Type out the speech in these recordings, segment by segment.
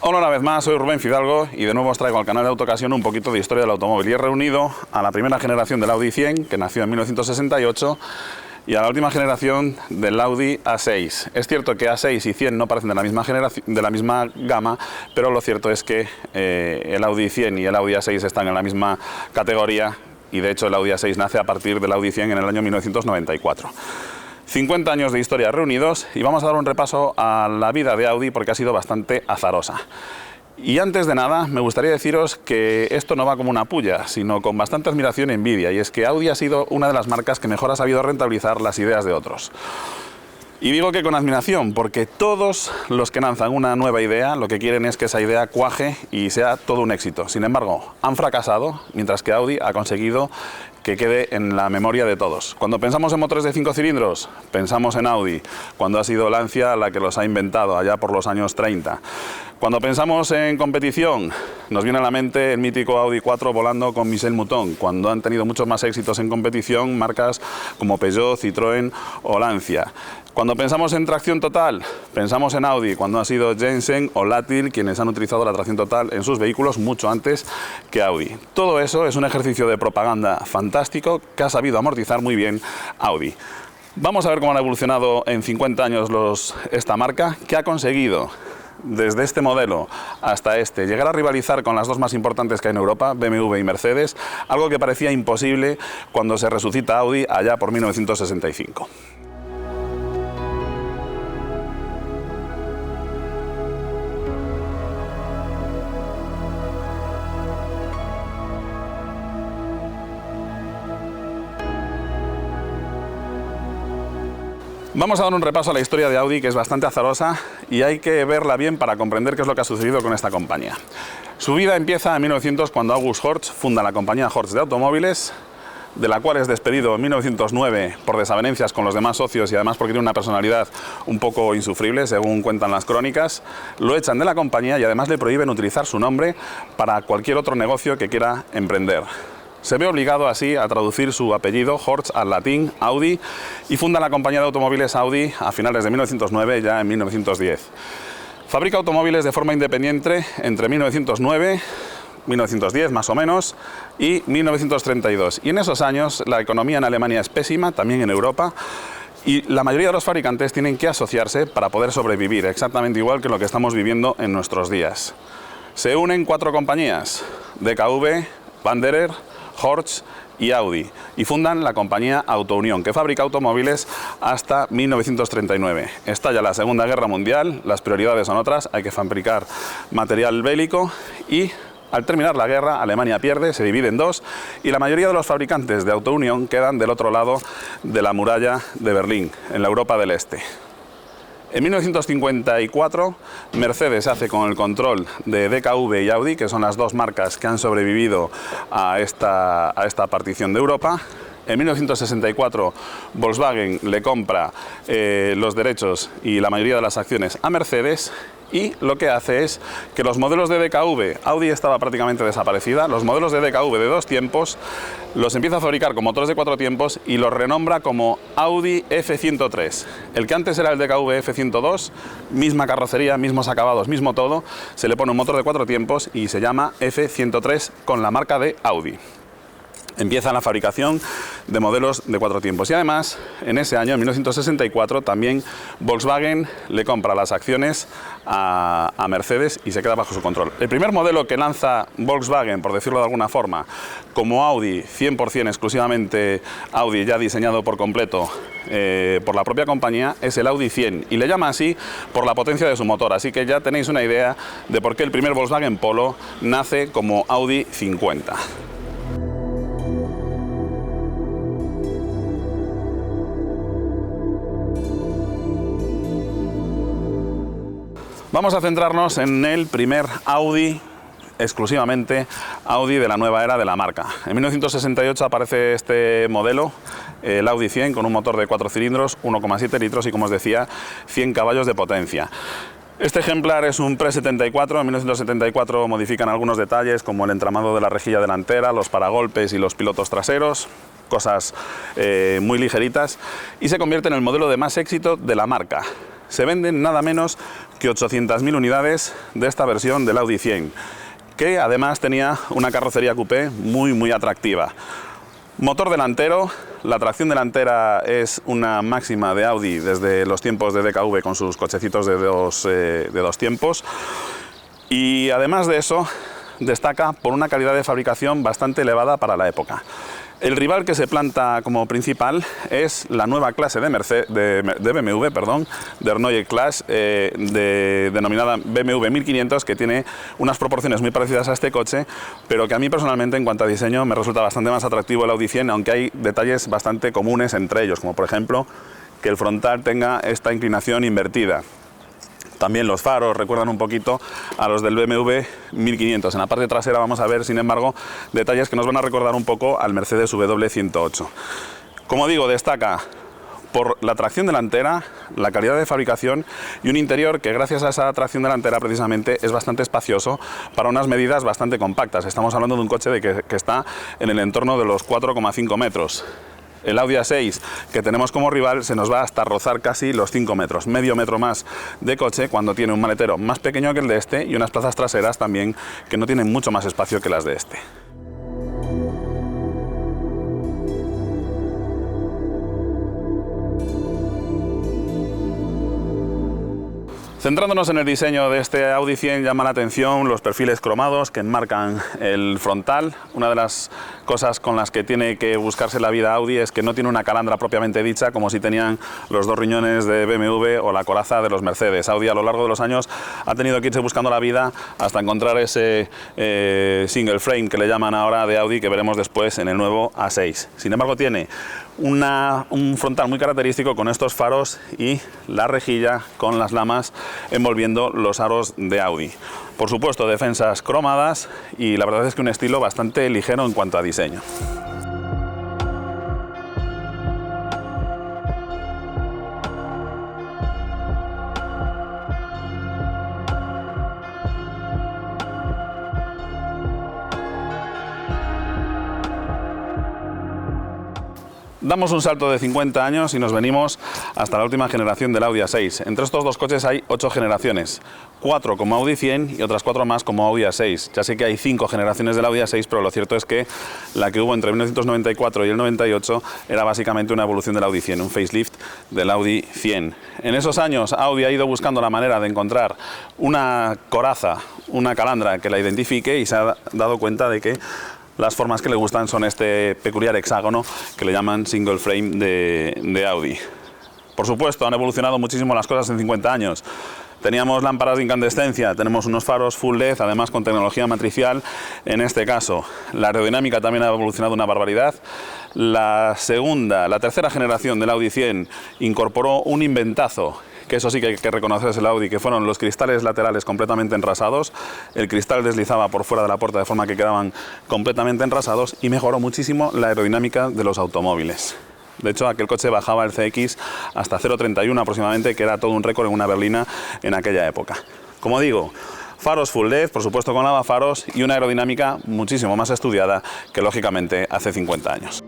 Hola una vez más, soy Rubén Fidalgo y de nuevo os traigo al canal de Autocasión un poquito de historia del automóvil y he reunido a la primera generación del Audi 100, que nació en 1968, y a la última generación del Audi A6. Es cierto que A6 y 100 no parecen de la misma generación, de la misma gama, pero lo cierto es que el Audi 100 y el Audi A6 están en la misma categoría y de hecho el Audi A6 nace a partir del Audi 100 en el año 1994. 50 años de historia reunidos y vamos a dar un repaso a la vida de Audi porque ha sido bastante azarosa. Y antes de nada, me gustaría deciros que esto no va como una puya, sino con bastante admiración y envidia, y es que Audi ha sido una de las marcas que mejor ha sabido rentabilizar las ideas de otros. Y digo que con admiración, porque todos los que lanzan una nueva idea lo que quieren es que esa idea cuaje y sea todo un éxito. Sin embargo, han fracasado, mientras que Audi ha conseguido que quede en la memoria de todos. Cuando pensamos en motores de 5 cilindros, pensamos en Audi, cuando ha sido Lancia la que los ha inventado, allá por los años 30. Cuando pensamos en competición, nos viene a la mente el mítico Audi 4 volando con Michel Mouton, cuando han tenido muchos más éxitos en competición marcas como Peugeot, Citroën o Lancia. Cuando pensamos en tracción total, pensamos en Audi, cuando ha sido Jensen o Latil quienes han utilizado la tracción total en sus vehículos mucho antes que Audi. Todo eso es un ejercicio de propaganda fantástico que ha sabido amortizar muy bien Audi. Vamos a ver cómo han evolucionado en 50 años esta marca, que ha conseguido desde este modelo hasta este llegar a rivalizar con las dos más importantes que hay en Europa, BMW y Mercedes, algo que parecía imposible cuando se resucita Audi allá por 1965. Vamos a dar un repaso a la historia de Audi, que es bastante azarosa y hay que verla bien para comprender qué es lo que ha sucedido con esta compañía. Su vida empieza en 1900 cuando August Horch funda la compañía Horch de automóviles, de la cual es despedido en 1909 por desavenencias con los demás socios y además porque tiene una personalidad un poco insufrible, según cuentan las crónicas. Lo echan de la compañía y además le prohíben utilizar su nombre para cualquier otro negocio que quiera emprender. Se ve obligado así a traducir su apellido, Horch, al latín, Audi, y funda la compañía de automóviles Audi a finales de 1909, ya en 1910. Fabrica automóviles de forma independiente entre 1909, 1910 más o menos, y 1932. Y en esos años la economía en Alemania es pésima, también en Europa, y la mayoría de los fabricantes tienen que asociarse para poder sobrevivir, exactamente igual que lo que estamos viviendo en nuestros días. Se unen 4 compañías, DKV, Wanderer, Horch y Audi, y fundan la compañía Autounión, que fabrica automóviles hasta 1939. Estalla la Segunda Guerra Mundial, las prioridades son otras, hay que fabricar material bélico y al terminar la guerra Alemania pierde, se divide en dos y la mayoría de los fabricantes de Autounión quedan del otro lado de la muralla de Berlín, en la Europa del Este. En 1954, Mercedes hace con el control de DKV y Audi, que son las dos marcas que han sobrevivido a esta partición de Europa. En 1964, Volkswagen le compra los derechos y la mayoría de las acciones a Mercedes. Y lo que hace es que los modelos de DKV, Audi estaba prácticamente desaparecida, los modelos de DKV de 2 tiempos los empieza a fabricar con motores de 4 tiempos y los renombra como Audi F103. El que antes era el DKV F102, misma carrocería, mismos acabados, mismo todo, se le pone un motor de 4 tiempos y se llama F103 con la marca de Audi. Empieza la fabricación de modelos de 4 tiempos y además en ese año, en 1964, también Volkswagen le compra las acciones a Mercedes y se queda bajo su control. El primer modelo que lanza Volkswagen, por decirlo de alguna forma, como Audi, 100% exclusivamente Audi, ya diseñado por completo por la propia compañía, es el Audi 100 y le llama así por la potencia de su motor, así que ya tenéis una idea de por qué el primer Volkswagen Polo nace como Audi 50. Vamos a centrarnos en el primer Audi, exclusivamente Audi de la nueva era de la marca. En 1968 aparece este modelo, el Audi 100, con un motor de 4 cilindros, 1,7 litros y, como os decía, 100 caballos de potencia. Este ejemplar es un Pre-74, en 1974 modifican algunos detalles como el entramado de la rejilla delantera, los paragolpes y los pilotos traseros, cosas muy ligeritas, y se convierte en el modelo de más éxito de la marca. se venden nada menos que 800.000 unidades de esta versión del Audi 100, que además tenía una carrocería coupé muy atractiva. Motor delantero, la tracción delantera es una máxima de Audi desde los tiempos de DKV con sus cochecitos de dos tiempos, y además de eso destaca por una calidad de fabricación bastante elevada para la época. El rival que se planta como principal es la nueva clase de BMW, de Neue Klasse, denominada BMW 1500, que tiene unas proporciones muy parecidas a este coche, pero que a mí personalmente, en cuanto a diseño, me resulta bastante más atractivo el Audi 100, aunque hay detalles bastante comunes entre ellos, como por ejemplo que el frontal tenga esta inclinación invertida. También los faros recuerdan un poquito a los del BMW 1500. En la parte trasera vamos a ver, sin embargo, detalles que nos van a recordar un poco al Mercedes W108. Como digo, destaca por la tracción delantera, la calidad de fabricación y un interior que, gracias a esa tracción delantera, precisamente es bastante espacioso para unas medidas bastante compactas. Estamos hablando de un coche que está en el entorno de los 4,5 metros. El Audi A6 que tenemos como rival se nos va hasta rozar casi los 5 metros, medio metro más de coche, cuando tiene un maletero más pequeño que el de este y unas plazas traseras también que no tienen mucho más espacio que las de este. Centrándonos en el diseño de este Audi 100, llama la atención los perfiles cromados que enmarcan el frontal. Una de las cosas con las que tiene que buscarse la vida Audi es que no tiene una calandra propiamente dicha, como si tenían los dos riñones de BMW o la coraza de los Mercedes. Audi, a lo largo de los años, ha tenido que irse buscando la vida hasta encontrar ese single frame que le llaman ahora de Audi, que veremos después en el nuevo A6. Sin embargo, tiene un frontal muy característico con estos faros y la rejilla con las lamas envolviendo los aros de Audi. Por supuesto, defensas cromadas y la verdad es que un estilo bastante ligero en cuanto a diseño. Damos un salto de 50 años y nos venimos hasta la última generación del Audi A6. Entre estos dos coches hay 8 generaciones, 4 como Audi 100 y otras 4 más como Audi A6. Ya sé que hay 5 generaciones del Audi A6, pero lo cierto es que la que hubo entre 1994 y el 98 era básicamente una evolución del Audi 100, un facelift del Audi 100. En esos años Audi ha ido buscando la manera de encontrar una coraza, una calandra que la identifique, y se ha dado cuenta de que las formas que le gustan son este peculiar hexágono que le llaman single frame de Audi. Por supuesto, han evolucionado muchísimo las cosas en 50 años. Teníamos lámparas de incandescencia, tenemos unos faros full LED, además con tecnología matricial en este caso. La aerodinámica también ha evolucionado una barbaridad. La tercera generación del Audi 100 incorporó un inventazo, que eso sí que hay que reconocer es el Audi, que fueron los cristales laterales completamente enrasados. El cristal deslizaba por fuera de la puerta de forma que quedaban completamente enrasados, y mejoró muchísimo la aerodinámica de los automóviles. De hecho, aquel coche bajaba el CX hasta 0,31 aproximadamente, que era todo un récord en una berlina en aquella época. Como digo, faros full LED, por supuesto con lavafaros, y una aerodinámica muchísimo más estudiada que lógicamente hace 50 años.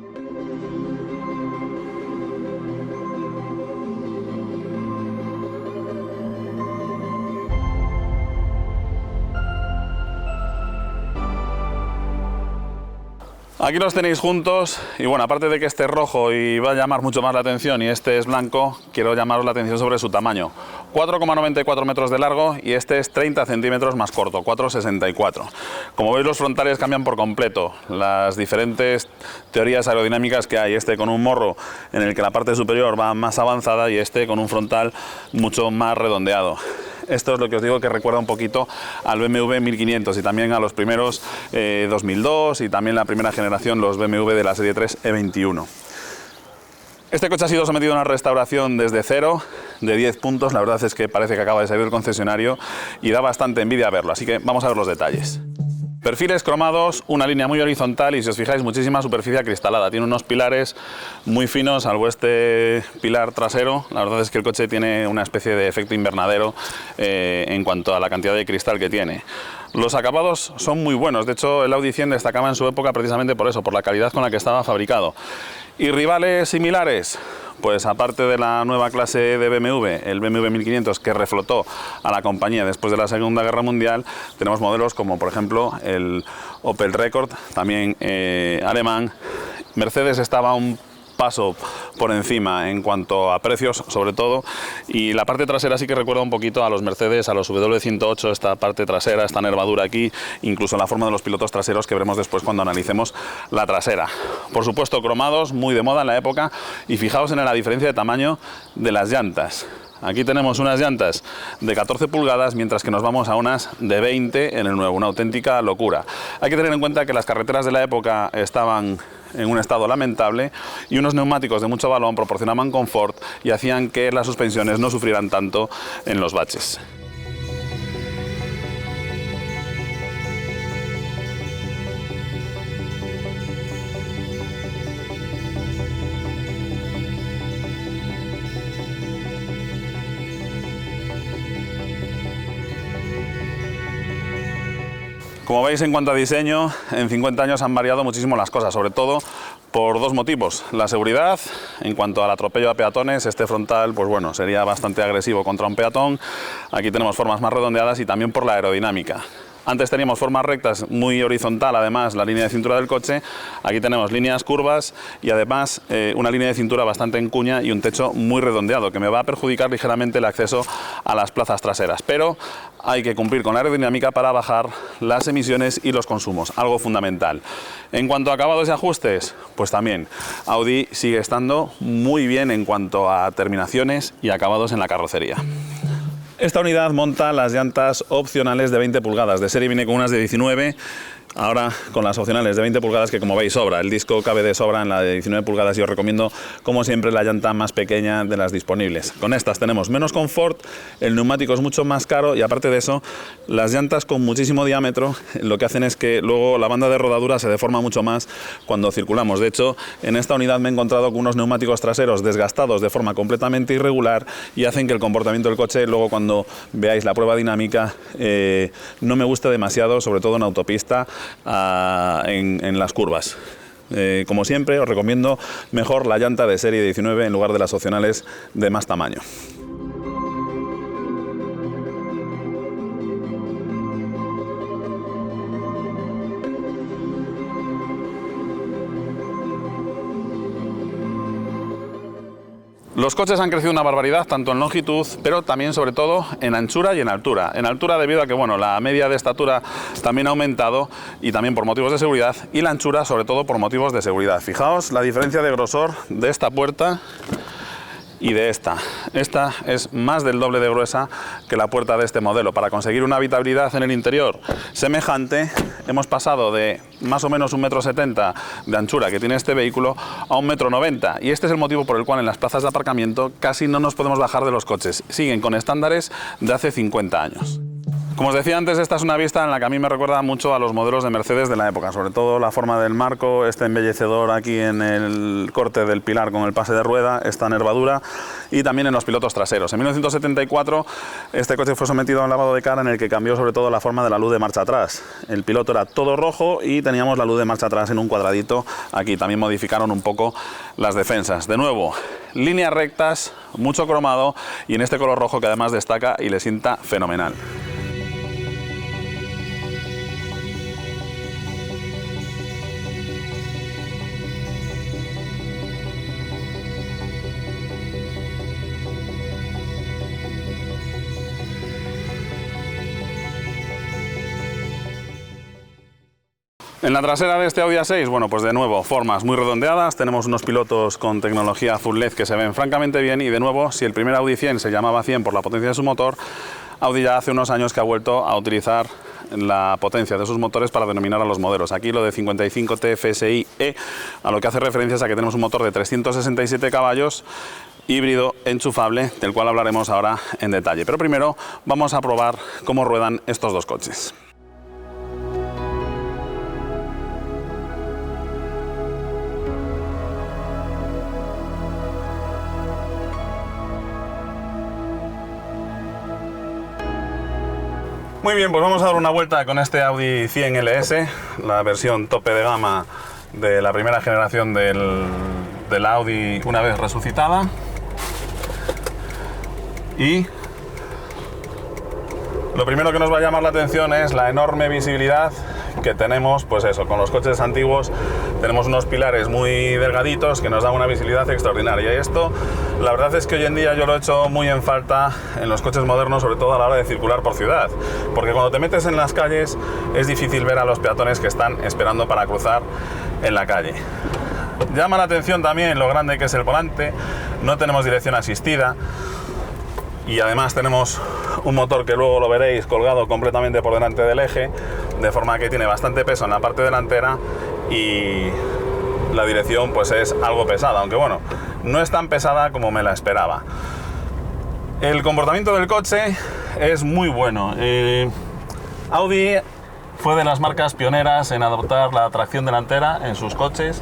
Aquí los tenéis juntos y bueno, aparte de que este es rojo y va a llamar mucho más la atención y este es blanco, quiero llamaros la atención sobre su tamaño. 4,94 metros de largo y este es 30 centímetros más corto, 4,64. Como veis, los frontales cambian por completo. Las diferentes teorías aerodinámicas que hay, este con un morro en el que la parte superior va más avanzada y este con un frontal mucho más redondeado. Esto es lo que os digo, que recuerda un poquito al BMW 1500 y también a los primeros 2002 y también la primera generación, los BMW de la serie 3 E21. Este coche ha sido sometido a una restauración desde cero de 10 puntos. La verdad es que parece que acaba de salir del concesionario y da bastante envidia verlo, así que vamos a ver los detalles. Perfiles cromados, una línea muy horizontal y, si os fijáis, muchísima superficie acristalada. Tiene unos pilares muy finos, salvo este pilar trasero. La verdad es que el coche tiene una especie de efecto invernadero en cuanto a la cantidad de cristal que tiene. Los acabados son muy buenos. De hecho, el Audi 100 destacaba en su época precisamente por eso, por la calidad con la que estaba fabricado. ¿Y rivales similares? Pues aparte de la nueva clase de BMW, el BMW 1500 que reflotó a la compañía después de la Segunda Guerra Mundial, tenemos modelos como por ejemplo el Opel Rekord, también alemán. Mercedes estaba un paso por encima en cuanto a precios, sobre todo, y la parte trasera sí que recuerda un poquito a los Mercedes, a los W108, esta parte trasera, esta nervadura aquí, incluso la forma de los pilotos traseros que veremos después cuando analicemos la trasera. Por supuesto, cromados, muy de moda en la época, y fijaos en la diferencia de tamaño de las llantas. Aquí tenemos unas llantas de 14 pulgadas, mientras que nos vamos a unas de 20 en el nuevo, una auténtica locura. Hay que tener en cuenta que las carreteras de la época estaban en un estado lamentable y unos neumáticos de mucho balón proporcionaban confort y hacían que las suspensiones no sufrieran tanto en los baches. Como veis, en cuanto a diseño, en 50 años han variado muchísimo las cosas, sobre todo por dos motivos. La seguridad, en cuanto al atropello a peatones, este frontal, pues bueno, sería bastante agresivo contra un peatón. Aquí tenemos formas más redondeadas y también por la aerodinámica. Antes teníamos formas rectas, muy horizontal, además la línea de cintura del coche. Aquí tenemos líneas curvas y además una línea de cintura bastante en cuña y un techo muy redondeado, que me va a perjudicar ligeramente el acceso a las plazas traseras. Pero hay que cumplir con la aerodinámica para bajar las emisiones y los consumos, algo fundamental. En cuanto a acabados y ajustes, pues también Audi sigue estando muy bien en cuanto a terminaciones y acabados en la carrocería. Esta unidad monta las llantas opcionales de 20 pulgadas. De serie viene con unas de 19, ahora con las opcionales de 20 pulgadas que, como veis, sobra. El disco cabe de sobra en la de 19 pulgadas y os recomiendo, como siempre, la llanta más pequeña de las disponibles. Con estas tenemos menos confort, el neumático es mucho más caro y, aparte de eso, las llantas con muchísimo diámetro lo que hacen es que luego la banda de rodadura se deforma mucho más cuando circulamos. De hecho, en esta unidad me he encontrado con unos neumáticos traseros desgastados de forma completamente irregular y hacen que el comportamiento del coche, luego cuando veáis la prueba dinámica, no me guste demasiado, sobre todo en autopista, en las curvas. Como siempre, os recomiendo mejor la llanta de serie 19 en lugar de las opcionales de más tamaño. Los coches han crecido una barbaridad, tanto en longitud, pero también, sobre todo, en anchura y en altura. En altura debido a que, bueno, la media de estatura también ha aumentado y también por motivos de seguridad, y la anchura, sobre todo, por motivos de seguridad. Fijaos la diferencia de grosor de esta puerta y de esta. Esta es más del doble de gruesa que la puerta de este modelo. Para conseguir una habitabilidad en el interior semejante, hemos pasado de más o menos 1,70 m de anchura que tiene este vehículo a 1,90 m, y este es el motivo por el cual en las plazas de aparcamiento casi no nos podemos bajar de los coches. Siguen con estándares de hace 50 años. Como os decía antes, esta es una vista en la que a mí me recuerda mucho a los modelos de Mercedes de la época, sobre todo la forma del marco, este embellecedor aquí en el corte del pilar con el pase de rueda, esta nervadura, y también en los pilotos traseros. En 1974 este coche fue sometido a un lavado de cara en el que cambió sobre todo la forma de la luz de marcha atrás. El piloto era todo rojo y teníamos la luz de marcha atrás en un cuadradito aquí. También modificaron un poco las defensas. De nuevo, líneas rectas, mucho cromado y en este color rojo que además destaca y le sienta fenomenal. En la trasera de este Audi A6, bueno, pues de nuevo, formas muy redondeadas, tenemos unos pilotos con tecnología Full LED que se ven francamente bien, y de nuevo, si el primer Audi 100 se llamaba 100 por la potencia de su motor, Audi ya hace unos años que ha vuelto a utilizar la potencia de sus motores para denominar a los modelos. Aquí lo de 55 TFSI-E, a lo que hace referencia es a que tenemos un motor de 367 caballos, híbrido enchufable, del cual hablaremos ahora en detalle. Pero primero vamos a probar cómo ruedan estos dos coches. Muy bien, pues vamos a dar una vuelta con este Audi 100 LS, la versión tope de gama de la primera generación del de la Audi una vez resucitada. Y lo primero que nos va a llamar la atención es la enorme visibilidad que tenemos, pues eso, con los coches antiguos tenemos unos pilares muy delgaditos que nos dan una visibilidad extraordinaria, y esto la verdad es que hoy en día yo lo he hecho muy en falta en los coches modernos, sobre todo a la hora de circular por ciudad, porque cuando te metes en las calles es difícil ver a los peatones que están esperando para cruzar en la calle. Llama la atención también lo grande que es el volante, no tenemos dirección asistida y además tenemos un motor que luego lo veréis colgado completamente por delante del eje, de forma que tiene bastante peso en la parte delantera y la dirección pues es algo pesada, aunque bueno, no es tan pesada como me la esperaba. El comportamiento del coche es muy bueno. Audi fue de las marcas pioneras en adoptar la tracción delantera en sus coches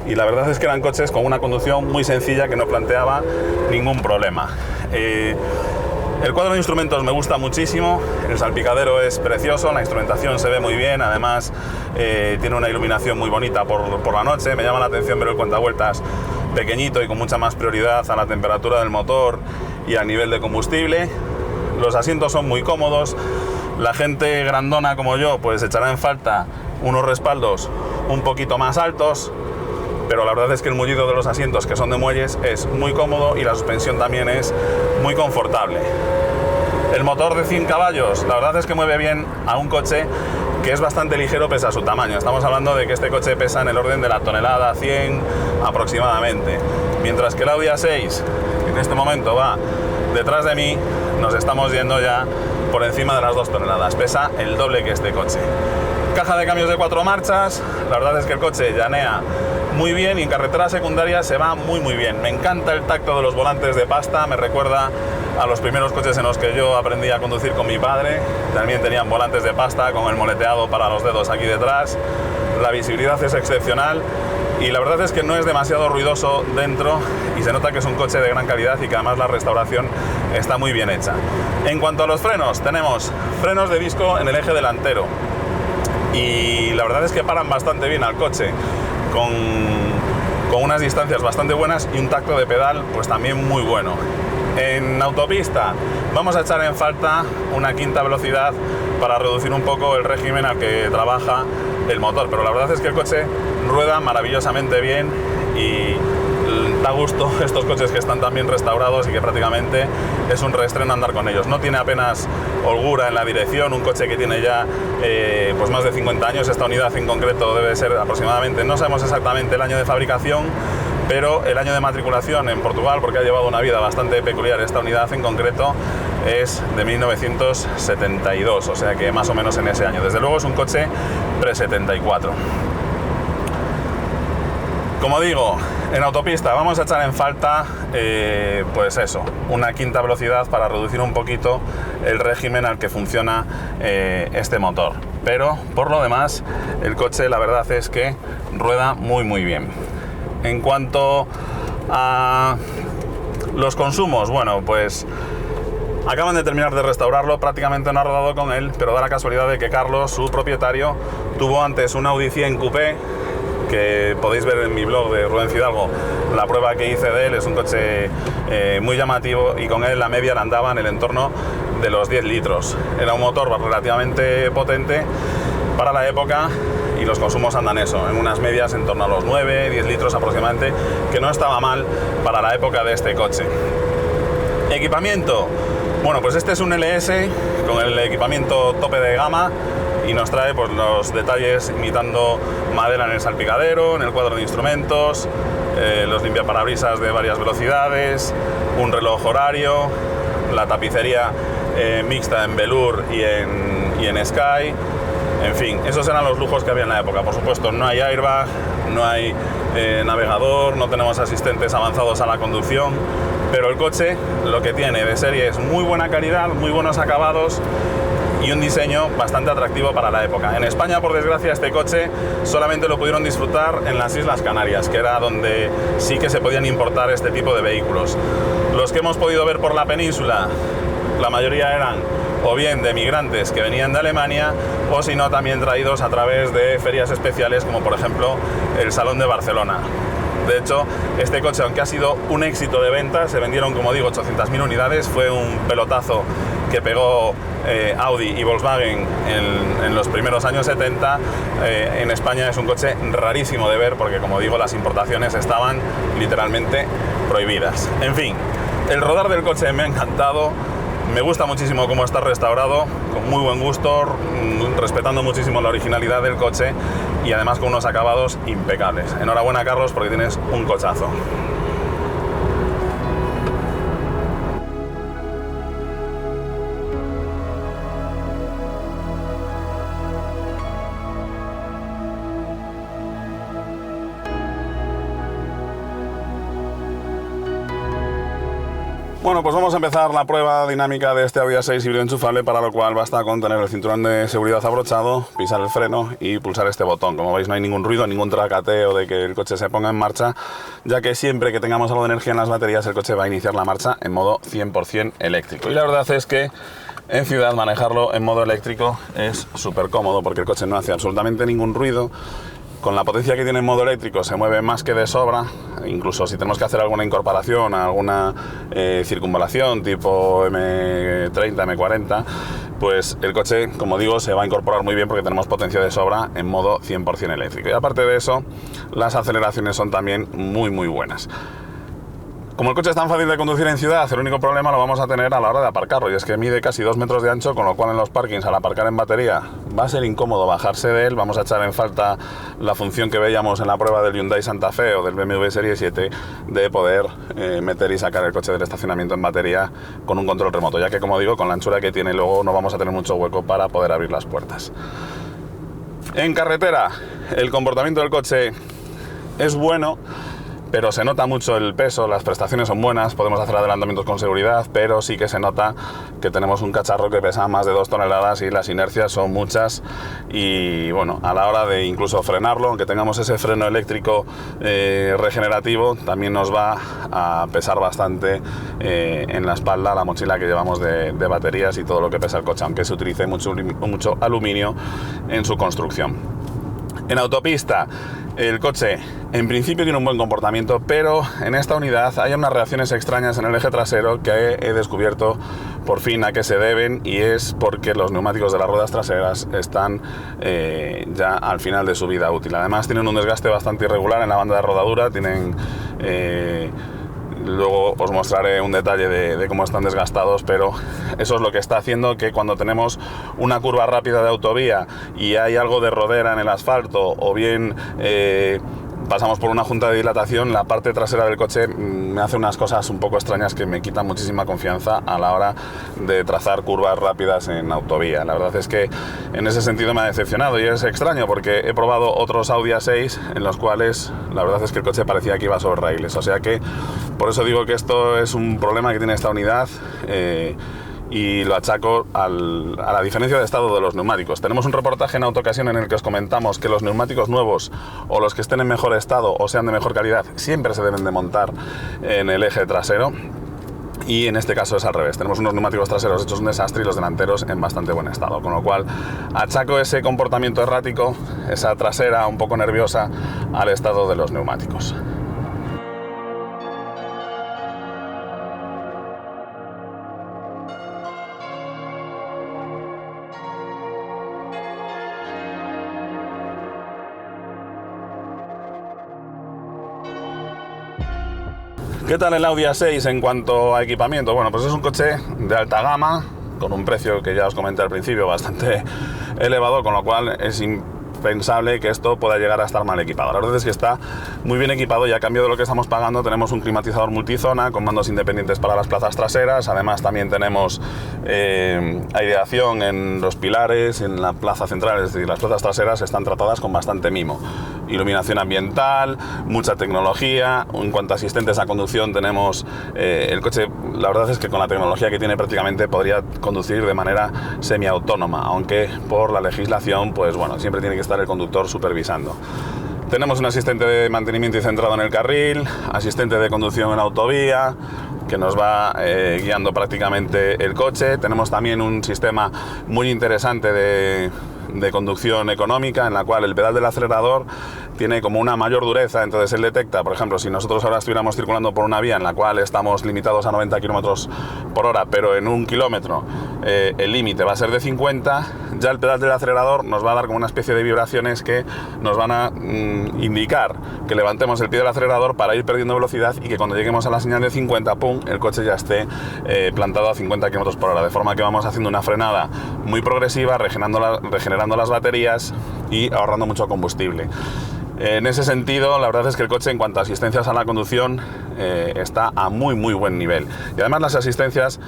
y la verdad es que eran coches con una conducción muy sencilla que no planteaba ningún problema. El cuadro de instrumentos me gusta muchísimo, el salpicadero es precioso, la instrumentación se ve muy bien, además tiene una iluminación muy bonita por la noche. Me llama la atención ver el cuentavueltas pequeñito y con mucha más prioridad a la temperatura del motor y al nivel de combustible. Los asientos son muy cómodos, la gente grandona como yo pues echará en falta unos respaldos un poquito más altos, pero la verdad es que el mullido de los asientos, que son de muelles, es muy cómodo y la suspensión también es muy confortable. El motor de 100 caballos, la verdad es que mueve bien a un coche que es bastante ligero pese a su tamaño. Estamos hablando de que este coche pesa en el orden de la tonelada 100 aproximadamente, mientras que el Audi A6, que en este momento va detrás de mí, nos estamos yendo ya por encima de las 2 toneladas, pesa el doble que este coche. Caja de cambios de 4 marchas, la verdad es que el coche llanea muy bien y en carretera secundaria se va muy bien. Me encanta el tacto de los volantes de pasta, me recuerda a los primeros coches en los que yo aprendí a conducir con mi padre. También tenían volantes de pasta con el moleteado para los dedos aquí detrás. La visibilidad es excepcional y la verdad es que no es demasiado ruidoso dentro y se nota que es un coche de gran calidad y que además la restauración está muy bien hecha. En cuanto a los frenos, tenemos frenos de disco en el eje delantero y la verdad es que paran bastante bien al coche, con unas distancias bastante buenas y un tacto de pedal pues también muy bueno. En autopista vamos a echar en falta una quinta velocidad para reducir un poco el régimen al que trabaja el motor, pero la verdad es que el coche rueda maravillosamente bien y da gusto estos coches que están tan bien restaurados y que prácticamente es un reestreno andar con ellos. No tiene apenas holgura en la dirección, un coche que tiene ya pues más de 50 años. Esta unidad en concreto debe ser aproximadamente, no sabemos exactamente el año de fabricación, pero el año de matriculación en Portugal, porque ha llevado una vida bastante peculiar esta unidad en concreto, es de 1972, o sea que más o menos en ese año. Desde luego es un coche pre-74. Como digo, en autopista vamos a echar en falta, pues eso, una quinta velocidad para reducir un poquito el régimen al que funciona este motor. Pero por lo demás, el coche la verdad es que rueda muy bien. En cuanto a los consumos, bueno, pues acaban de terminar de restaurarlo, prácticamente no ha rodado con él, pero da la casualidad de que Carlos, su propietario, tuvo antes un Audi 100 Coupé, que podéis ver en mi blog de Rubén Fidalgo la prueba que hice de él. Es un coche muy llamativo y con él la media andaba en el entorno de los 10 litros. Era un motor relativamente potente para la época y los consumos andan eso, en unas medias en torno a los 9-10 litros aproximadamente, que no estaba mal para la época de este coche. Equipamiento, bueno, pues este es un LS con el equipamiento tope de gama y nos trae pues los detalles imitando madera en el salpicadero, en el cuadro de instrumentos, los limpiaparabrisas de varias velocidades, un reloj horario, la tapicería mixta en velour y en Sky. En fin, esos eran los lujos que había en la época. Por supuesto, no hay airbag, no hay navegador, no tenemos asistentes avanzados a la conducción, pero el coche lo que tiene de serie es muy buena calidad, muy buenos acabados y un diseño bastante atractivo para la época. En España, por desgracia, este coche solamente lo pudieron disfrutar en las Islas Canarias, que era donde sí que se podían importar este tipo de vehículos. Los que hemos podido ver por la península, la mayoría eran o bien de migrantes que venían de Alemania, o si no también traídos a través de ferias especiales como por ejemplo el Salón de Barcelona. De hecho, este coche, aunque ha sido un éxito de venta, se vendieron, como digo, 800.000 unidades, fue un pelotazo que pegó Audi y Volkswagen en los primeros años 70. En España es un coche rarísimo de ver porque, como digo, las importaciones estaban literalmente prohibidas. En fin, el rodar del coche me ha encantado. Me gusta muchísimo cómo está restaurado, con muy buen gusto, respetando muchísimo la originalidad del coche y además con unos acabados impecables. Enhorabuena, Carlos, porque tienes un cochazo. Bueno, pues vamos a empezar la prueba dinámica de este Audi A6 híbrido enchufable, para lo cual basta con tener el cinturón de seguridad abrochado, pisar el freno y pulsar este botón. Como veis, no hay ningún ruido, ningún tracateo de que el coche se ponga en marcha, ya que siempre que tengamos algo de energía en las baterías, el coche va a iniciar la marcha en modo 100% eléctrico. Y la verdad es que en ciudad manejarlo en modo eléctrico es súper cómodo, porque el coche no hace absolutamente ningún ruido. Con la potencia que tiene en modo eléctrico se mueve más que de sobra. Incluso si tenemos que hacer alguna incorporación, alguna circunvalación tipo M30, M40, pues el coche, como digo, se va a incorporar muy bien porque tenemos potencia de sobra en modo 100% eléctrico. Y aparte de eso, las aceleraciones son también muy buenas. Como el coche es tan fácil de conducir en ciudad, el único problema lo vamos a tener a la hora de aparcarlo, y es que mide casi 2 metros de ancho, con lo cual en los parkings, al aparcar en batería, va a ser incómodo bajarse de él. Vamos a echar en falta la función que veíamos en la prueba del Hyundai Santa Fe o del BMW Serie 7 de poder meter y sacar el coche del estacionamiento en batería con un control remoto, ya que, como digo, con la anchura que tiene luego no vamos a tener mucho hueco para poder abrir las puertas. En carretera, el comportamiento del coche es bueno, pero se nota mucho el peso. Las prestaciones son buenas, podemos hacer adelantamientos con seguridad, pero sí que se nota que tenemos un cacharro que pesa más de 2 toneladas y las inercias son muchas, y bueno, a la hora de incluso frenarlo, aunque tengamos ese freno eléctrico regenerativo, también nos va a pesar bastante en la espalda la mochila que llevamos de baterías y todo lo que pesa el coche, aunque se utilice mucho aluminio en su construcción. En autopista, el coche en principio tiene un buen comportamiento, pero en esta unidad hay unas reacciones extrañas en el eje trasero que he descubierto por fin a qué se deben, y es porque los neumáticos de las ruedas traseras están ya al final de su vida útil. Además, tienen un desgaste bastante irregular en la banda de rodadura, tienen... Luego os mostraré un detalle de cómo están desgastados, pero eso es lo que está haciendo que cuando tenemos una curva rápida de autovía y hay algo de rodera en el asfalto, o bien pasamos por una junta de dilatación, la parte trasera del coche me hace unas cosas un poco extrañas que me quitan muchísima confianza a la hora de trazar curvas rápidas en autovía. La verdad es que en ese sentido me ha decepcionado, y es extraño porque he probado otros Audi A6 en los cuales la verdad es que el coche parecía que iba sobre raíles. O sea que por eso digo que esto es un problema que tiene esta unidad, y lo achaco a la diferencia de estado de los neumáticos. Tenemos un reportaje en Autocasión en el que os comentamos que los neumáticos nuevos, o los que estén en mejor estado o sean de mejor calidad, siempre se deben de montar en el eje trasero, y en este caso es al revés. Tenemos unos neumáticos traseros hechos un desastre y los delanteros en bastante buen estado, con lo cual achaco ese comportamiento errático, esa trasera un poco nerviosa, al estado de los neumáticos. ¿Qué tal el Audi A6 en cuanto a equipamiento? Bueno, pues es un coche de alta gama, con un precio que ya os comenté al principio bastante elevado, con lo cual es impensable que esto pueda llegar a estar mal equipado. La verdad es que está muy bien equipado, y a cambio de lo que estamos pagando tenemos un climatizador multizona con mandos independientes para las plazas traseras. Además también tenemos aireación en los pilares, en la plaza central, es decir, las plazas traseras están tratadas con bastante mimo. Iluminación ambiental, mucha tecnología. En cuanto a asistentes a conducción, tenemos el coche, la verdad es que con la tecnología que tiene prácticamente podría conducir de manera semiautónoma, aunque por la legislación, pues bueno, siempre tiene que estar el conductor supervisando. Tenemos un asistente de mantenimiento y centrado en el carril, asistente de conducción en autovía, que nos va guiando prácticamente el coche. Tenemos también un sistema muy interesante de conducción económica, en la cual el pedal del acelerador tiene como una mayor dureza, entonces él detecta, por ejemplo, si nosotros ahora estuviéramos circulando por una vía en la cual estamos limitados a 90 km por hora, pero en 1 kilómetro el límite va a ser de 50, ya el pedal del acelerador nos va a dar como una especie de vibraciones que nos van a indicar que levantemos el pie del acelerador para ir perdiendo velocidad y que cuando lleguemos a la señal de 50, ¡pum!, el coche ya esté plantado a 50 km por hora, de forma que vamos haciendo una frenada muy progresiva, regenerando las baterías y ahorrando mucho combustible. En ese sentido, la verdad es que el coche, en cuanto a asistencias a la conducción, está a muy buen nivel. Y además las asistencias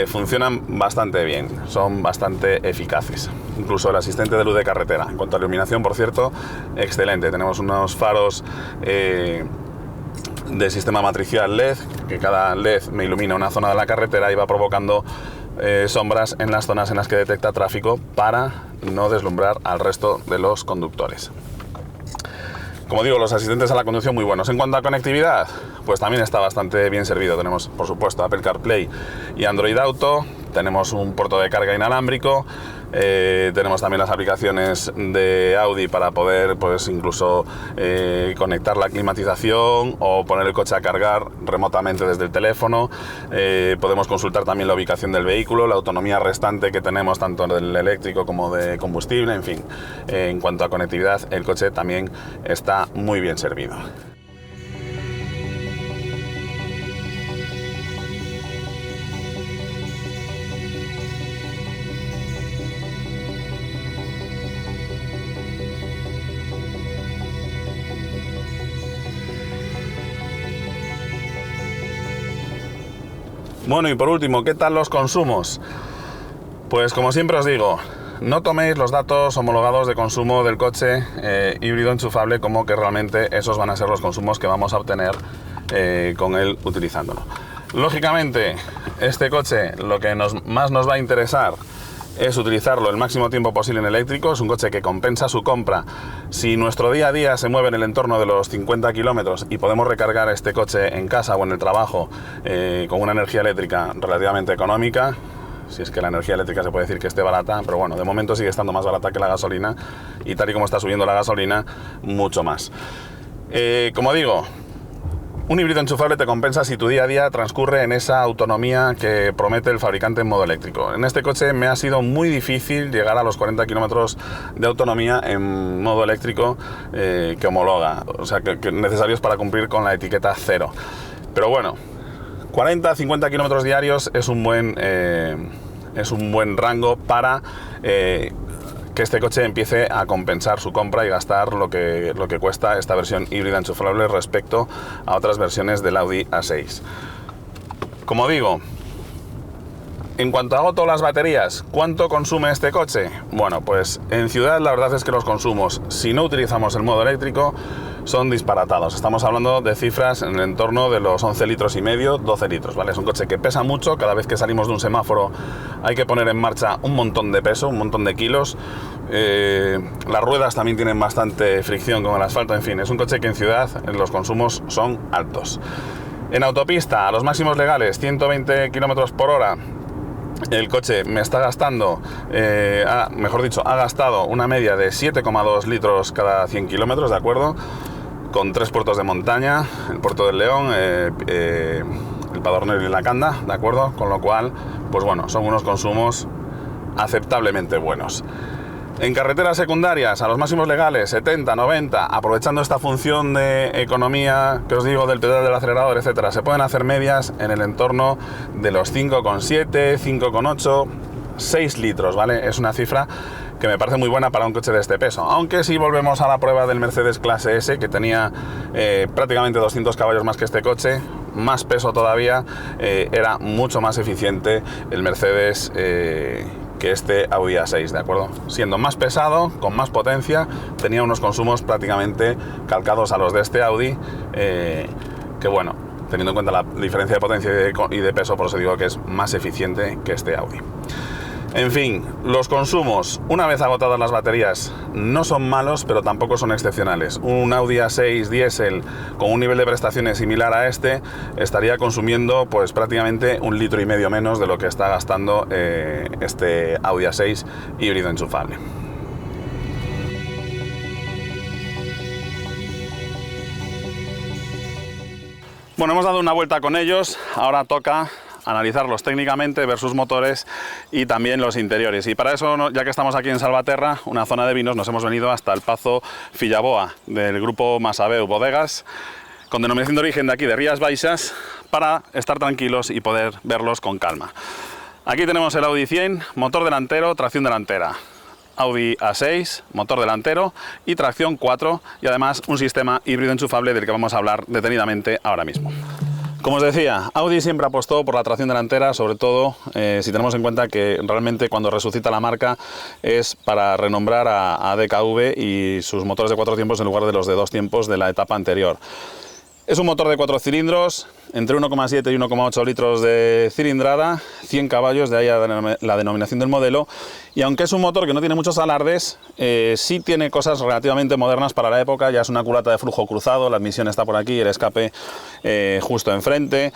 funcionan bastante bien, son bastante eficaces. Incluso el asistente de luz de carretera. En cuanto a iluminación, por cierto, excelente. Tenemos unos faros de sistema matricial LED, que cada LED me ilumina una zona de la carretera y va provocando sombras en las zonas en las que detecta tráfico para no deslumbrar al resto de los conductores. Como digo, los asistentes a la conducción muy buenos. En cuanto a conectividad, pues también está bastante bien servido. Tenemos, por supuesto, Apple CarPlay y Android Auto. Tenemos un puerto de carga inalámbrico. Tenemos también las aplicaciones de Audi para poder, pues, incluso conectar la climatización o poner el coche a cargar remotamente desde el teléfono. Podemos consultar también la ubicación del vehículo, la autonomía restante que tenemos tanto del eléctrico como de combustible, en fin. En cuanto a conectividad, el coche también está muy bien servido. Bueno, y por último, ¿qué tal los consumos? Pues como siempre os digo, no toméis los datos homologados de consumo del coche híbrido enchufable como que realmente esos van a ser los consumos que vamos a obtener con él utilizándolo. Lógicamente, este coche lo que más nos va a interesar es utilizarlo el máximo tiempo posible en eléctrico. Es un coche que compensa su compra. Si nuestro día a día se mueve en el entorno de los 50 kilómetros y podemos recargar este coche en casa o en el trabajo con una energía eléctrica relativamente económica, si es que la energía eléctrica se puede decir que esté barata, pero bueno, de momento sigue estando más barata que la gasolina, y tal y como está subiendo la gasolina, mucho más. Como digo, un híbrido enchufable te compensa si tu día a día transcurre en esa autonomía que promete el fabricante en modo eléctrico. En este coche me ha sido muy difícil llegar a los 40 kilómetros de autonomía en modo eléctrico que homologa, o sea, que necesarios para cumplir con la etiqueta 0. Pero bueno, 40-50 kilómetros diarios es un buen rango para que este coche empiece a compensar su compra y gastar lo que cuesta esta versión híbrida enchufable respecto a otras versiones del Audi A6. Como digo, en cuanto agoto las baterías, ¿cuánto consume este coche? Bueno, pues en ciudad la verdad es que los consumos, si no utilizamos el modo eléctrico, son disparatados. Estamos hablando de cifras en el entorno de los 11 litros y medio, 12 litros, ¿vale? Es un coche que pesa mucho. Cada vez que salimos de un semáforo hay que poner en marcha un montón de peso, un montón de kilos. Las ruedas también tienen bastante fricción con el asfalto. En fin, es un coche que en ciudad los consumos son altos. En autopista, a los máximos legales, 120 kilómetros por hora, el coche me está gastando, ha gastado una media de 7,2 litros cada 100 kilómetros, ¿de acuerdo? Con 3 puertos de montaña, el puerto del León, el Padornero y la Canda, ¿de acuerdo? Con lo cual, pues bueno, son unos consumos aceptablemente buenos. En carreteras secundarias, a los máximos legales, 70, 90, aprovechando esta función de economía que os digo del pedal del acelerador, etcétera, se pueden hacer medias en el entorno de los 5,7, 5,8, 6 litros, ¿vale? Es una cifra que me parece muy buena para un coche de este peso. Aunque si volvemos a la prueba del Mercedes Clase S, que tenía prácticamente 200 caballos más que este coche, más peso todavía, era mucho más eficiente el Mercedes que este Audi A6, ¿de acuerdo? Siendo más pesado, con más potencia, tenía unos consumos prácticamente calcados a los de este Audi, que bueno, teniendo en cuenta la diferencia de potencia y de peso, por eso digo que es más eficiente que este Audi. En fin, los consumos, una vez agotadas las baterías, no son malos, pero tampoco son excepcionales. Un Audi A6 diésel con un nivel de prestaciones similar a este estaría consumiendo pues prácticamente 1,5 litros menos de lo que está gastando este Audi A6 híbrido enchufable. Bueno, hemos dado una vuelta con ellos, ahora toca analizarlos técnicamente, ver sus motores y también los interiores. Y para eso, ya que estamos aquí en Salvaterra, una zona de vinos, nos hemos venido hasta el Pazo Fillaboa del grupo Masabeu Bodegas, con denominación de origen de aquí de Rías Baixas, para estar tranquilos y poder verlos con calma. Aquí tenemos el Audi 100, motor delantero, tracción delantera. Audi A6, motor delantero y tracción 4, y además un sistema híbrido enchufable del que vamos a hablar detenidamente ahora mismo. Como os decía, Audi siempre apostó por la tracción delantera, sobre todo si tenemos en cuenta que realmente cuando resucita la marca es para renombrar a DKV y sus motores de 4 tiempos en lugar de los de 2 tiempos de la etapa anterior. Es un motor de 4 cilindros, entre 1,7 y 1,8 litros de cilindrada, 100 caballos, de ahí la denominación del modelo, y aunque es un motor que no tiene muchos alardes, sí tiene cosas relativamente modernas para la época. Ya es una culata de flujo cruzado, la admisión está por aquí, el escape justo enfrente.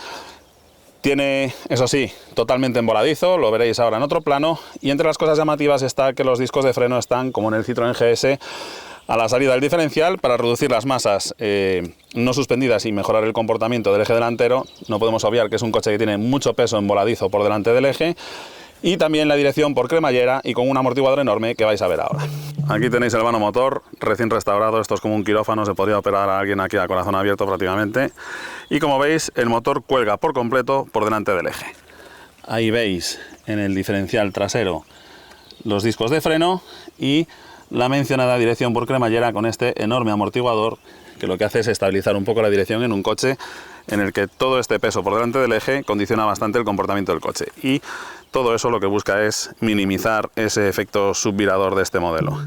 Tiene, eso sí, totalmente emboladizo, lo veréis ahora en otro plano, y entre las cosas llamativas está que los discos de freno están, como en el Citroën GS, a la salida del diferencial para reducir las masas no suspendidas y mejorar el comportamiento del eje delantero. No podemos obviar que es un coche que tiene mucho peso emboladizo por delante del eje, y también la dirección por cremallera y con un amortiguador enorme que vais a ver ahora. Aquí tenéis el vano motor recién restaurado, esto es como un quirófano, se podría operar a alguien aquí a corazón abierto prácticamente, y como veis el motor cuelga por completo por delante del eje. Ahí veis en el diferencial trasero los discos de freno y la mencionada dirección por cremallera con este enorme amortiguador que lo que hace es estabilizar un poco la dirección en un coche en el que todo este peso por delante del eje condiciona bastante el comportamiento del coche, y todo eso lo que busca es minimizar ese efecto subvirador de este modelo.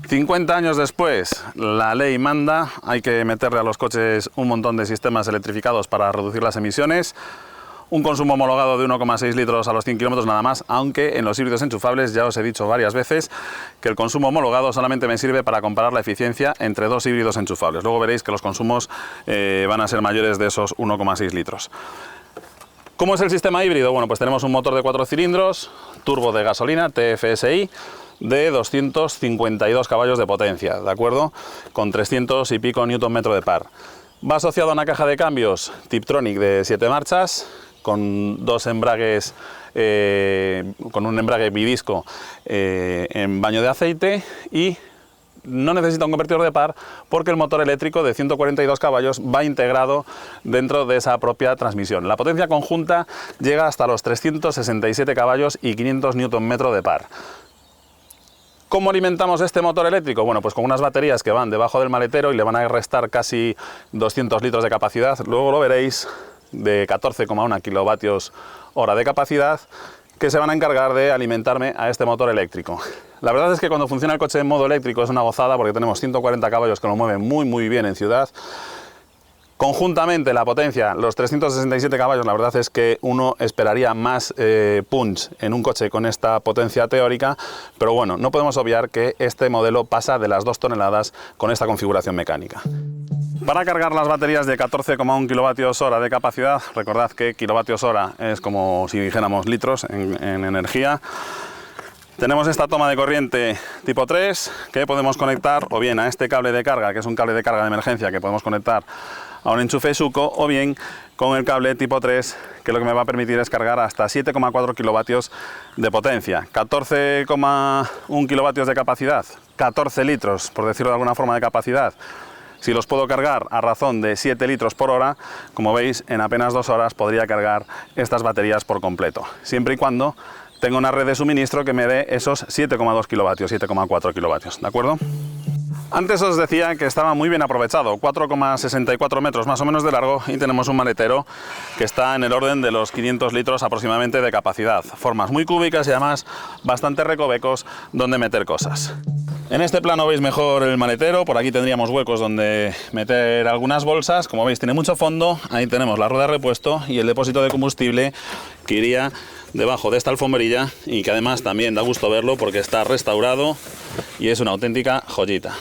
50 años después, la ley manda, hay que meterle a los coches un montón de sistemas electrificados para reducir las emisiones. Un consumo homologado de 1,6 litros a los 100 kilómetros nada más, aunque en los híbridos enchufables ya os he dicho varias veces que el consumo homologado solamente me sirve para comparar la eficiencia entre dos híbridos enchufables. Luego veréis que los consumos van a ser mayores de esos 1,6 litros. ¿Cómo es el sistema híbrido? Bueno, pues tenemos un motor de 4 cilindros, turbo de gasolina, TFSI, de 252 caballos de potencia, ¿de acuerdo? Con 300 y pico Nm de par. Va asociado a una caja de cambios Tiptronic de 7 marchas, con dos embragues, con un embrague bidisco en baño de aceite, y no necesita un convertidor de par porque el motor eléctrico de 142 caballos va integrado dentro de esa propia transmisión. La potencia conjunta llega hasta los 367 caballos y 500 Nm de par. ¿Cómo alimentamos este motor eléctrico? Bueno, pues con unas baterías que van debajo del maletero y le van a restar casi 200 litros de capacidad, luego lo veréis, de 14,1 kilovatios hora de capacidad, que se van a encargar de alimentarme a este motor eléctrico. La verdad es que cuando funciona el coche en modo eléctrico es una gozada, porque tenemos 140 caballos que lo mueven muy bien en ciudad. Conjuntamente la potencia, los 367 caballos, la verdad es que uno esperaría más punch en un coche con esta potencia teórica, pero bueno, no podemos obviar que este modelo pasa de las 2 toneladas con esta configuración mecánica. Para cargar las baterías de 14,1 kilovatios hora de capacidad, recordad que kilovatios hora es como si dijéramos litros en energía. Tenemos esta toma de corriente tipo 3 que podemos conectar o bien a este cable de carga, que es un cable de carga de emergencia que podemos conectar a un enchufe Suco, o bien con el cable tipo 3, que lo que me va a permitir es cargar hasta 7,4 kilovatios de potencia, 14,1 kilovatios de capacidad, 14 litros, por decirlo de alguna forma, de capacidad. Si los puedo cargar a razón de 7 litros por hora, como veis, en apenas 2 horas podría cargar estas baterías por completo, siempre y cuando tenga una red de suministro que me dé esos 7,2 kilovatios, 7,4 kilovatios, ¿de acuerdo? Antes os decía que estaba muy bien aprovechado, 4,64 metros más o menos de largo, y tenemos un maletero que está en el orden de los 500 litros aproximadamente de capacidad. Formas muy cúbicas y además bastante recovecos donde meter cosas. En este plano veis mejor el maletero, por aquí tendríamos huecos donde meter algunas bolsas. Como veis tiene mucho fondo, ahí tenemos la rueda de repuesto y el depósito de combustible que iría debajo de esta alfombrilla, y que además también da gusto verlo porque está restaurado y es una auténtica joyita.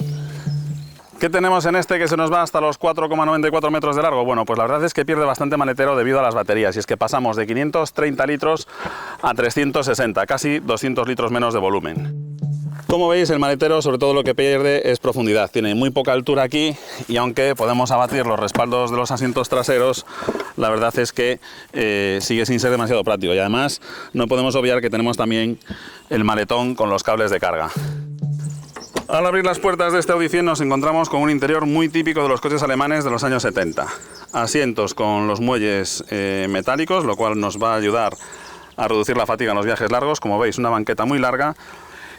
¿Qué tenemos en este que se nos va hasta los 4,94 metros de largo? Bueno, pues la verdad es que pierde bastante maletero debido a las baterías, y es que pasamos de 530 litros a 360, casi 200 litros menos de volumen. Como veis, el maletero sobre todo lo que pierde es profundidad. Tiene muy poca altura aquí y aunque podemos abatir los respaldos de los asientos traseros, la verdad es que sigue sin ser demasiado práctico. Y además no podemos obviar que tenemos también el maletón con los cables de carga. Al abrir las puertas de este Audi 100 nos encontramos con un interior muy típico de los coches alemanes de los años 70. Asientos con los muelles metálicos, lo cual nos va a ayudar a reducir la fatiga en los viajes largos. Como veis, una banqueta muy larga.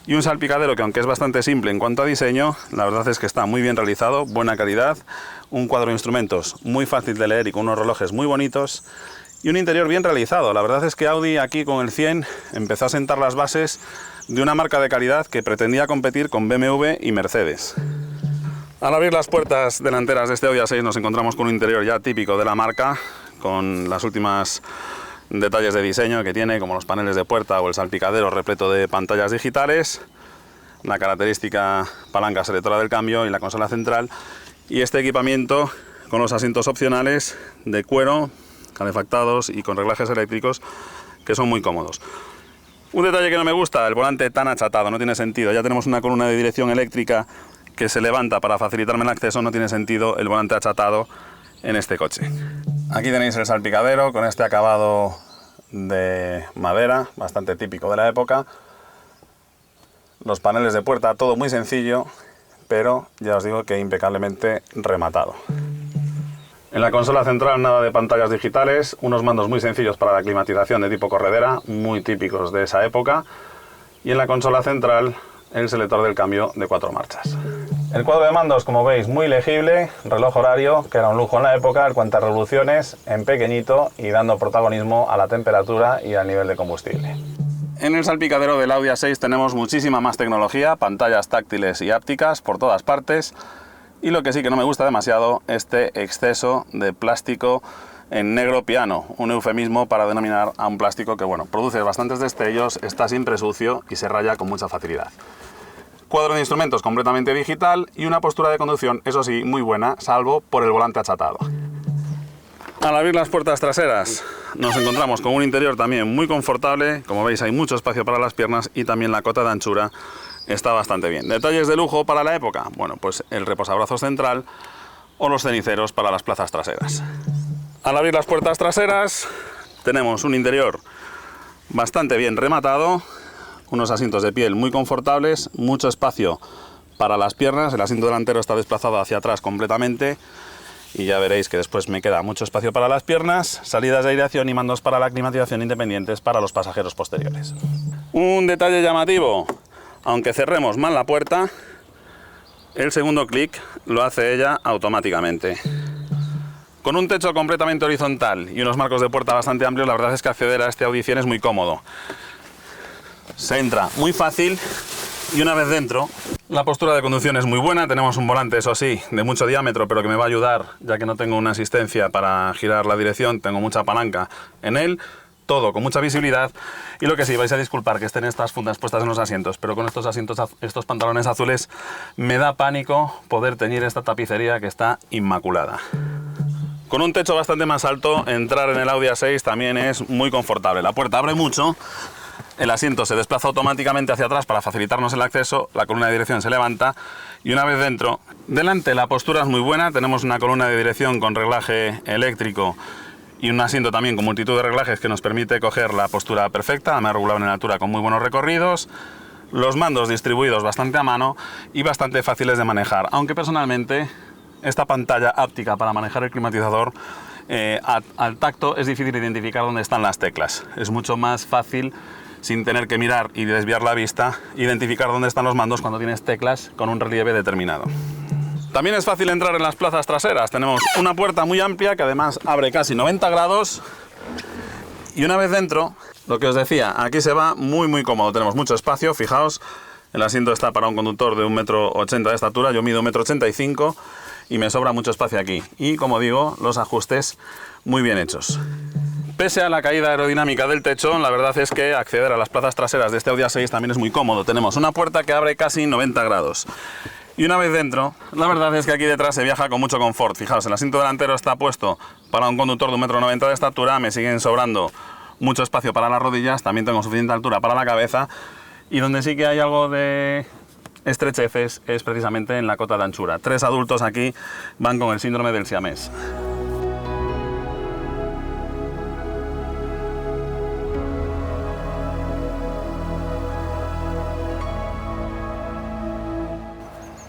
Y un salpicadero que, aunque es bastante simple en cuanto a diseño, la verdad es que está muy bien realizado, buena calidad, un cuadro de instrumentos muy fácil de leer y con unos relojes muy bonitos y un interior bien realizado. La verdad es que Audi aquí con el 100 empezó a sentar las bases de una marca de calidad que pretendía competir con BMW y Mercedes. Al abrir las puertas delanteras de este Audi A6 nos encontramos con un interior ya típico de la marca, con las últimas detalles de diseño que tiene, como los paneles de puerta o el salpicadero repleto de pantallas digitales, la característica palanca selectora del cambio y la consola central, y este equipamiento con los asientos opcionales de cuero, calefactados y con reglajes eléctricos que son muy cómodos. Un detalle que no me gusta, el volante tan achatado, no tiene sentido. Ya tenemos una columna de dirección eléctrica que se levanta para facilitarme el acceso, no tiene sentido el volante achatado en este coche. Aquí tenéis el salpicadero con este acabado de madera, bastante típico de la época. Los paneles de puerta, todo muy sencillo, pero ya os digo que impecablemente rematado. En la consola central nada de pantallas digitales, unos mandos muy sencillos para la climatización de tipo corredera, muy típicos de esa época. Y en la consola central el selector del cambio de 4 marchas. El cuadro de mandos, como veis, muy legible, reloj horario, que era un lujo en la época, el cuantas revoluciones, en pequeñito y dando protagonismo a la temperatura y al nivel de combustible. En el salpicadero del Audi A6 tenemos muchísima más tecnología, pantallas táctiles y ápticas por todas partes, y lo que sí que no me gusta demasiado, este exceso de plástico en negro piano, un eufemismo para denominar a un plástico que, bueno, produce bastantes destellos, está siempre sucio y se raya con mucha facilidad. Cuadro de instrumentos completamente digital y una postura de conducción, eso sí, muy buena, salvo por el volante achatado. Al abrir las puertas traseras nos encontramos con un interior también muy confortable. Como veis, hay mucho espacio para las piernas y también la cota de anchura está bastante bien. Detalles de lujo para la época, bueno, pues el reposabrazos central o los ceniceros para las plazas traseras. Al abrir las puertas traseras tenemos un interior bastante bien rematado, unos asientos de piel muy confortables, mucho espacio para las piernas, el asiento delantero está desplazado hacia atrás completamente y ya veréis que después me queda mucho espacio para las piernas, salidas de aireación y mandos para la climatización independientes para los pasajeros posteriores. Un detalle llamativo, aunque cerremos mal la puerta, el segundo clic lo hace ella automáticamente. Con un techo completamente horizontal y unos marcos de puerta bastante amplios, la verdad es que acceder a este Audi 100 es muy cómodo. Se entra muy fácil y una vez dentro la postura de conducción es muy buena. Tenemos un volante, eso sí, de mucho diámetro, pero que me va a ayudar, ya que no tengo una asistencia para girar la dirección, tengo mucha palanca en él, todo con mucha visibilidad. Y lo que sí, vais a disculpar que estén estas fundas puestas en los asientos, pero con estos asientos, estos pantalones azules, me da pánico poder teñir esta tapicería que está inmaculada. Con un techo bastante más alto, entrar en el Audi A6 también es muy confortable. La puerta abre mucho, el asiento se desplaza automáticamente hacia atrás para facilitarnos el acceso, la columna de dirección se levanta y una vez dentro, delante la postura es muy buena, tenemos una columna de dirección con reglaje eléctrico y un asiento también con multitud de reglajes que nos permite coger la postura perfecta, además regulable en altura con muy buenos recorridos, los mandos distribuidos bastante a mano y bastante fáciles de manejar, aunque personalmente esta pantalla áptica para manejar el climatizador al tacto es difícil identificar dónde están las teclas. Es mucho más fácil, sin tener que mirar y desviar la vista, identificar dónde están los mandos cuando tienes teclas con un relieve determinado. También es fácil entrar en las plazas traseras. Tenemos una puerta muy amplia que además abre casi 90 grados y una vez dentro, lo que os decía, aquí se va muy cómodo. Tenemos mucho espacio, fijaos, el asiento está para un conductor de 1,80 m de estatura, yo mido 1,85 m y me sobra mucho espacio aquí. Y como digo, los ajustes muy bien hechos. Pese a la caída aerodinámica del techo, la verdad es que acceder a las plazas traseras de este Audi A6 también es muy cómodo. Tenemos una puerta que abre casi 90 grados. Y una vez dentro, la verdad es que aquí detrás se viaja con mucho confort. Fijaos, el asiento delantero está puesto para un conductor de 1,90 m de estatura, me siguen sobrando mucho espacio para las rodillas, también tengo suficiente altura para la cabeza Y donde sí que hay algo de estrecheces es precisamente en la cota de anchura. 3 adultos aquí van con el síndrome del siamés.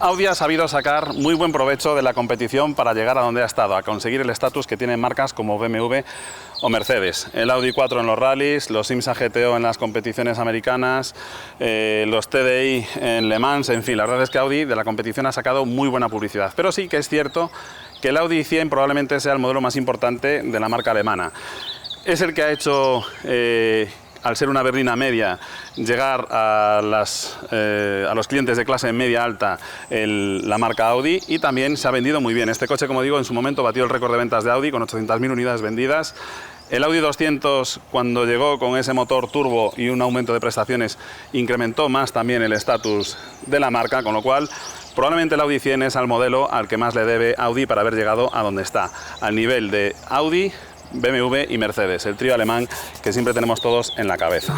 Audi ha sabido sacar muy buen provecho de la competición para llegar a donde ha estado, a conseguir el estatus que tienen marcas como BMW o Mercedes. El Audi 4 en los rallies, los IMSA GTO en las competiciones americanas, los TDI en Le Mans, en fin, la verdad es que Audi de la competición ha sacado muy buena publicidad. Pero sí que es cierto que el Audi 100 probablemente sea el modelo más importante de la marca alemana. Es el que ha hecho, al ser una berlina media, llegar a los clientes de clase media alta la marca Audi, y también se ha vendido muy bien. Este coche, como digo, en su momento batió el récord de ventas de Audi con 800.000 unidades vendidas. El Audi 200, cuando llegó con ese motor turbo y un aumento de prestaciones, incrementó más también el estatus de la marca, con lo cual probablemente el Audi 100 es el modelo al que más le debe Audi para haber llegado a donde está, al nivel de Audi, BMW y Mercedes, el trío alemán que siempre tenemos todos en la cabeza.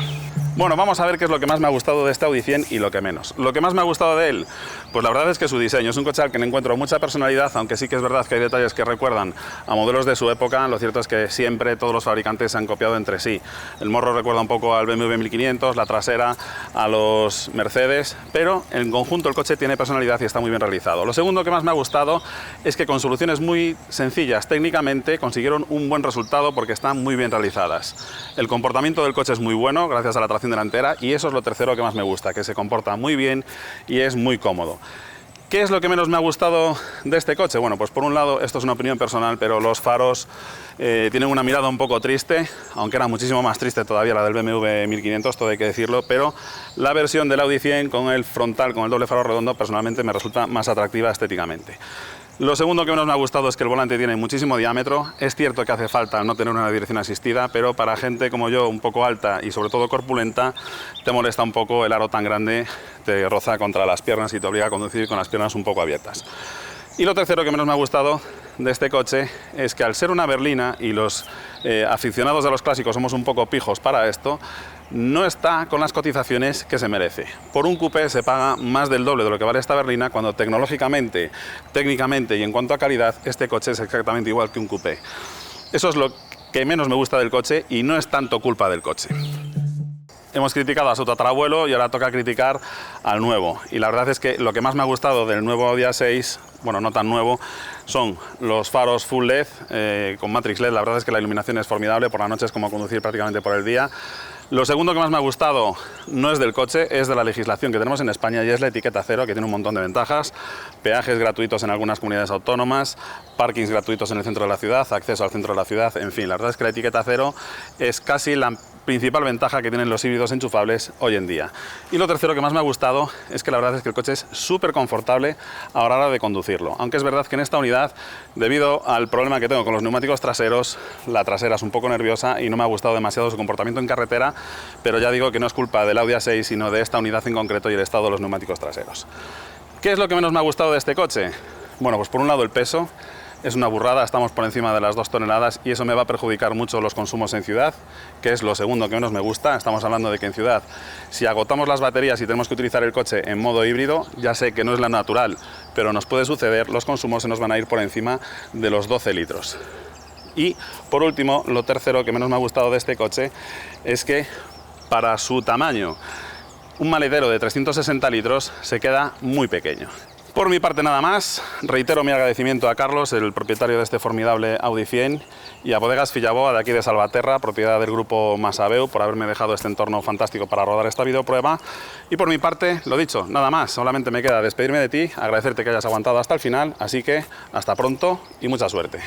Bueno, vamos a ver qué es lo que más me ha gustado de este Audi 100 y lo que menos. Lo que más me ha gustado de él, pues la verdad es que su diseño es un coche al que le encuentro mucha personalidad, aunque sí que es verdad que hay detalles que recuerdan a modelos de su época. Lo cierto es que siempre todos los fabricantes se han copiado entre sí. El morro recuerda un poco al BMW 1500, la trasera a los Mercedes, pero en conjunto el coche tiene personalidad y está muy bien realizado. Lo segundo que más me ha gustado es que con soluciones muy sencillas técnicamente consiguieron un buen resultado porque están muy bien realizadas. El comportamiento del coche es muy bueno gracias a la tracción delantera, y eso es lo tercero que más me gusta, que se comporta muy bien y es muy cómodo. ¿Qué es lo que menos me ha gustado de este coche? Bueno, pues por un lado, esto es una opinión personal, pero los faros tienen una mirada un poco triste, aunque era muchísimo más triste todavía la del BMW 1500, todo hay que decirlo, pero la versión del Audi 100 con el frontal, con el doble faro redondo, personalmente me resulta más atractiva estéticamente. Lo segundo que menos me ha gustado es que el volante tiene muchísimo diámetro. Es cierto que hace falta no tener una dirección asistida, pero para gente como yo, un poco alta y sobre todo corpulenta, te molesta un poco el aro tan grande, te roza contra las piernas y te obliga a conducir con las piernas un poco abiertas. Y lo tercero que menos me ha gustado de este coche es que, al ser una berlina y los aficionados de los clásicos somos un poco pijos para esto, no está con las cotizaciones que se merece. Por un coupé se paga más del doble de lo que vale esta berlina, cuando tecnológicamente, técnicamente y en cuanto a calidad, este coche es exactamente igual que un coupé. Eso es lo que menos me gusta del coche, y no es tanto culpa del coche. Hemos criticado a su tatarabuelo y ahora toca criticar al nuevo. Y la verdad es que lo que más me ha gustado del nuevo Audi A6, bueno, no tan nuevo, son los faros full LED con Matrix LED. La verdad es que la iluminación es formidable, por la noche es como conducir prácticamente por el día. Lo segundo que más me ha gustado no es del coche, es de la legislación que tenemos en España, y es la etiqueta cero, que tiene un montón de ventajas. Peajes gratuitos en algunas comunidades autónomas, parkings gratuitos en el centro de la ciudad, acceso al centro de la ciudad, en fin, la verdad es que la etiqueta cero es casi la principal ventaja que tienen los híbridos enchufables hoy en día. Y lo tercero que más me ha gustado es que la verdad es que el coche es súper confortable a la hora de conducirlo, aunque es verdad que en esta unidad, debido al problema que tengo con los neumáticos traseros, la trasera es un poco nerviosa y no me ha gustado demasiado su comportamiento en carretera, pero ya digo que no es culpa del Audi A6, sino de esta unidad en concreto y el estado de los neumáticos traseros. ¿Qué es lo que menos me ha gustado de este coche? Bueno, pues por un lado el peso. Es una burrada, estamos por encima de las 2 toneladas y eso me va a perjudicar mucho los consumos en ciudad, que es lo segundo que menos me gusta. Estamos hablando de que en ciudad, si agotamos las baterías y tenemos que utilizar el coche en modo híbrido, ya sé que no es la natural, pero nos puede suceder, los consumos se nos van a ir por encima de los 12 litros. Y por último, lo tercero que menos me ha gustado de este coche es que, para su tamaño, un maletero de 360 litros se queda muy pequeño. Por mi parte nada más, reitero mi agradecimiento a Carlos, el propietario de este formidable Audi 100, y a Bodegas Fillaboa, de aquí de Salvaterra, propiedad del grupo Masabeu, por haberme dejado este entorno fantástico para rodar esta videoprueba. Y por mi parte, lo dicho, nada más, solamente me queda despedirme de ti, agradecerte que hayas aguantado hasta el final, así que hasta pronto y mucha suerte.